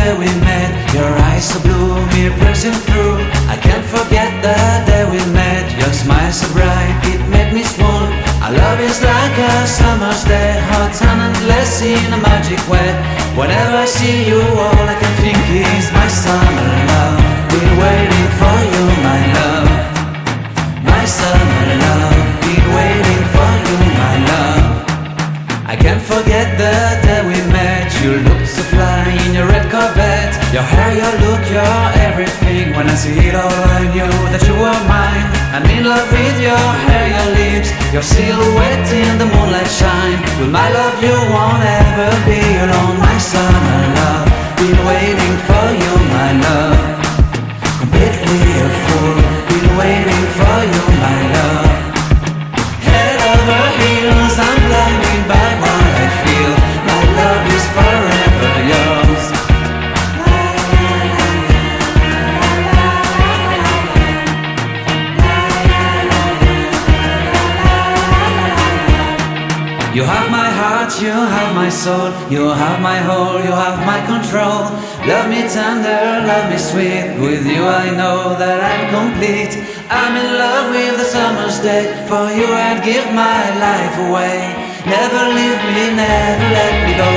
day we met. Your eyes so blue, me piercing through. I can't forget the day we met. Your smile so bright, it made me swoon. Our love is like a summer's day, hot and endless in a magic way. Whenever I see you, all I can think is my summer love. Been waiting for you, my love. My summer love. Been waiting for you, my love. I can't forget the day we met. You looked so fly in your red Corvette. Your hair, your look, your everything. When I see it all, I knew that you were mine. I'm in love with your hair, your lips, your silhouette in the moonlight shine. With my love you won't ever be alone. My summer love, been waiting for you, my love. Completely a fool, been waiting for you, my love. Head over heels, I'm blinded by what I feel. My love is forever yours. You have my heart, you have my soul. You have my whole, you have my control. Love me tender, love me sweet. With you I know that I'm complete. I'm in love with the summer's day. For you I'd give my life away. Never leave me, never let me go.